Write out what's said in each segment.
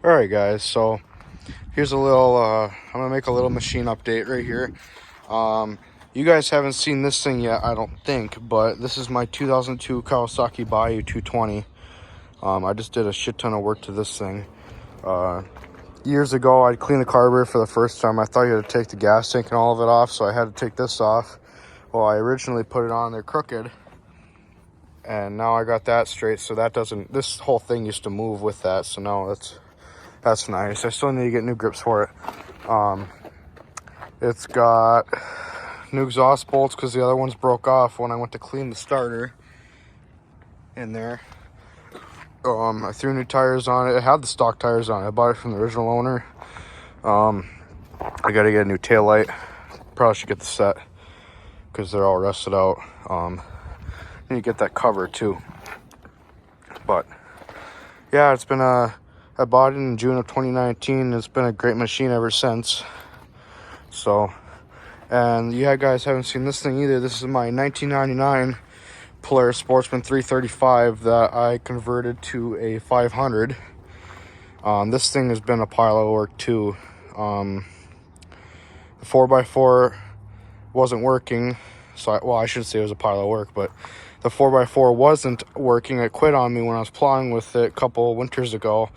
Alright guys, so here's a little, I'm going to make a little machine update right here. You guys haven't seen this thing yet, I don't think, but this is my 2002 Kawasaki Bayou 220. I just did a shit ton of work to this thing. Years ago, I'd clean the carburetor for the first time. I thought you had to take the gas tank and all of it off, so I had to take this off. Well, I originally put it on there crooked, and now I got that straight, so that doesn't, this whole thing used to move with that, so now that's nice. I still need to get new grips for it. It's got new exhaust bolts because the other ones broke off when I went to clean the starter in there. I threw new tires on it. It had the stock tires on it. I bought it from the original owner. I gotta get a new tail light. Probably should get the set because they're all rusted out. Need to get that cover too. But yeah, it's been I bought it in June of 2019. It's been a great machine ever since. So, and you guys haven't seen this thing either. This is my 1999 Polaris Sportsman 335 that I converted to a 500. This thing has been a pile of work too. The 4x4 wasn't working, so I should say it was a pile of work, but the 4x4 wasn't working. It quit on me when I was plowing with it a couple winters ago,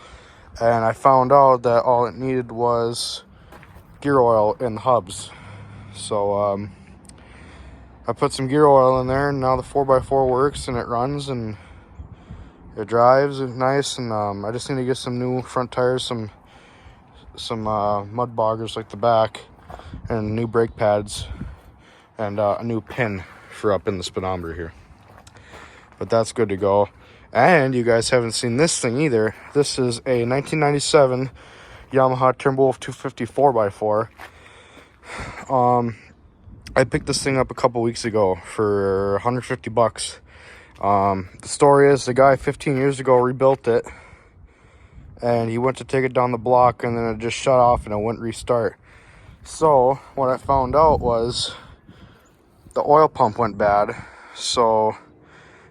and I found out that all it needed was gear oil in the hubs. So I put some gear oil in there, and now the 4x4 works and it runs and it drives nice. And I just need to get some new front tires, some mud boggers like the back, and new brake pads, and a new pin for up in the speedometer here. But that's good to go. And you guys haven't seen this thing either. This is a 1997 Yamaha Timberwolf 250 4x4. I picked this thing up a couple weeks ago for 150 bucks. The story is the guy 15 years ago rebuilt it, and he went to take it down the block, and then it just shut off and it wouldn't restart. So what I found out was the oil pump went bad, so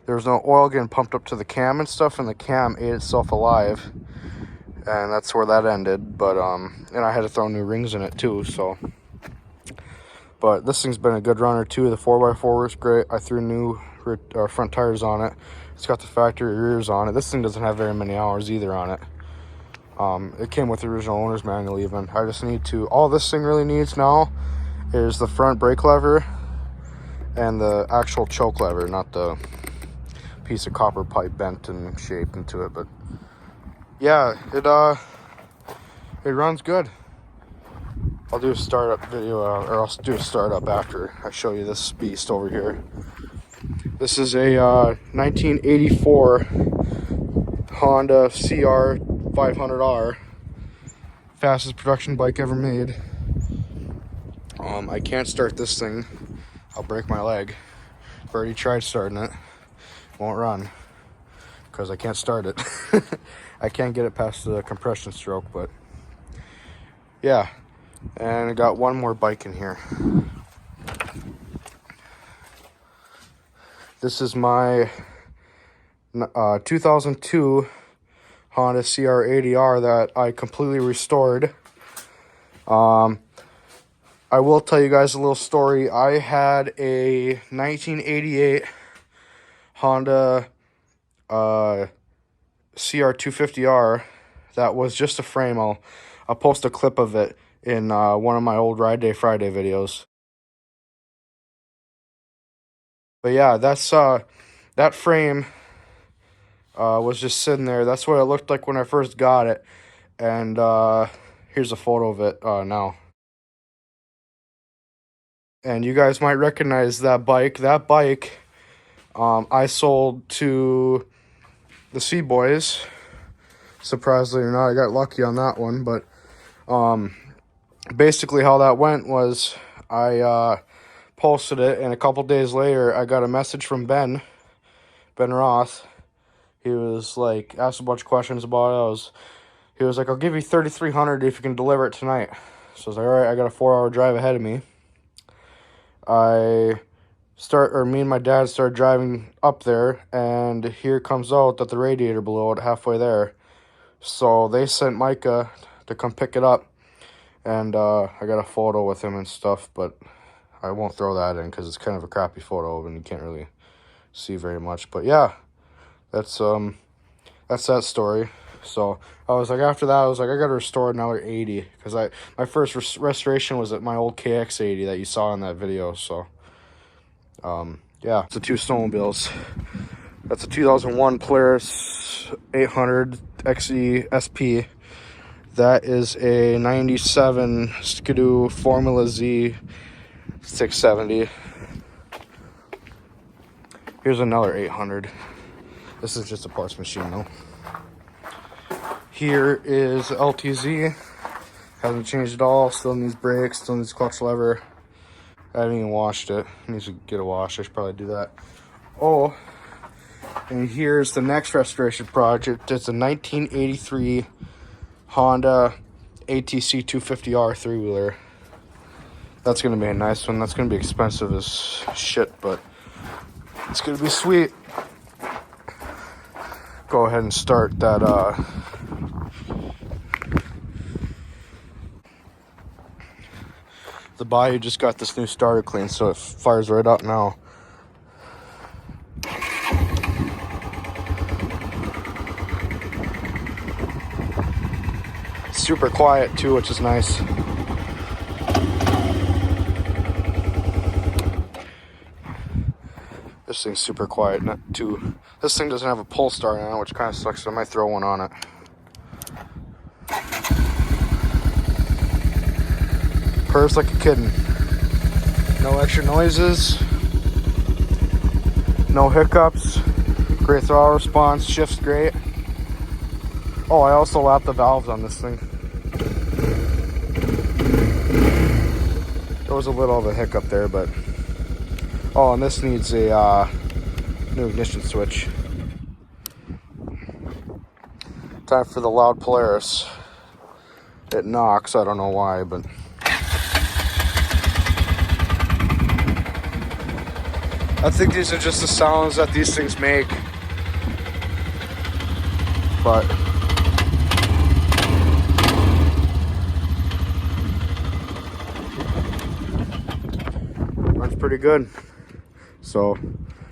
there was no oil getting pumped up to the cam and stuff, and the cam ate itself alive, and that's where that ended. But and I had to throw new rings in it too, so. But this thing's been a good runner too. The 4x4 works great. I threw new front tires on it. It's got the factory rears on it. This thing doesn't have very many hours either on it. It came with the original owner's manual even. I just need to, all this thing really needs now is the front brake lever and the actual choke lever, not the piece of copper pipe bent and shaped into it. But yeah, it runs good. I'll do a startup video, or I'll do a startup after I show you this beast over here. This is a 1984 Honda CR 500R, fastest production bike ever made. I can't start this thing. I'll break my leg. I've already tried starting it. Won't run because I can't start it. I can't get it past the compression stroke, but yeah. And I got one more bike in here. This is my 2002 Honda CR80R that I completely restored. I will tell you guys a little story. I had a 1988 Honda CR250R that was just a frame. I'll post a clip of it in one of my old Ride Day Friday videos. But yeah, that's that frame was just sitting there. That's what it looked like when I first got it. And here's a photo of it now. And you guys might recognize that bike. That bike I sold to the Sea Boys. Surprisingly or not, I got lucky on that one. But basically how that went was I posted it, and a couple days later I got a message from Ben Roth. He was like, asked a bunch of questions about it. He was like, I'll give you $3,300 if you can deliver it tonight. So I was like, all right, I got a 4-hour drive ahead of me. Me and my dad started driving up there, and here comes out that the radiator blew out halfway there. So they sent Micah to come pick it up, and I got a photo with him and stuff, but I won't throw that in because it's kind of a crappy photo and you can't really see very much. But yeah, that's that story. So I was like, after that, I was like, I gotta restore another 80 because my first restoration was at my old KX80 that you saw in that video. So yeah, it's the two snowmobiles. That's a 2001 Polaris 800 XE SP. That is a 97 Skidoo Formula Z 670. Here's another 800. This is just a parts machine though. Here is LTZ. Hasn't changed at all. Still needs brakes, still needs clutch lever. I haven't even washed it. Needs to get a wash. I should probably do that. Oh, and here's the next restoration project. It's a 1983 Honda ATC 250R 3-wheeler. That's going to be a nice one. That's going to be expensive as shit, but it's going to be sweet. Go ahead and start that. The Bayou just got this new starter clean, so it fires right up now. Super quiet too, which is nice. This thing's super quiet, not too. This thing doesn't have a pull start on it, which kind of sucks, so I might throw one on it. Purrs like a kitten. No extra noises. No hiccups. Great throttle response. Shifts great. Oh, I also lapped the valves on this thing. There was a little of a hiccup there, but... Oh, and this needs a new ignition switch. Time for the loud Polaris. It knocks, I don't know why, but... I think these are just the sounds that these things make. But... runs pretty good. So,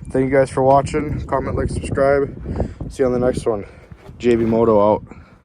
thank you guys for watching. Comment, like, subscribe. See you on the next one. JB Moto out.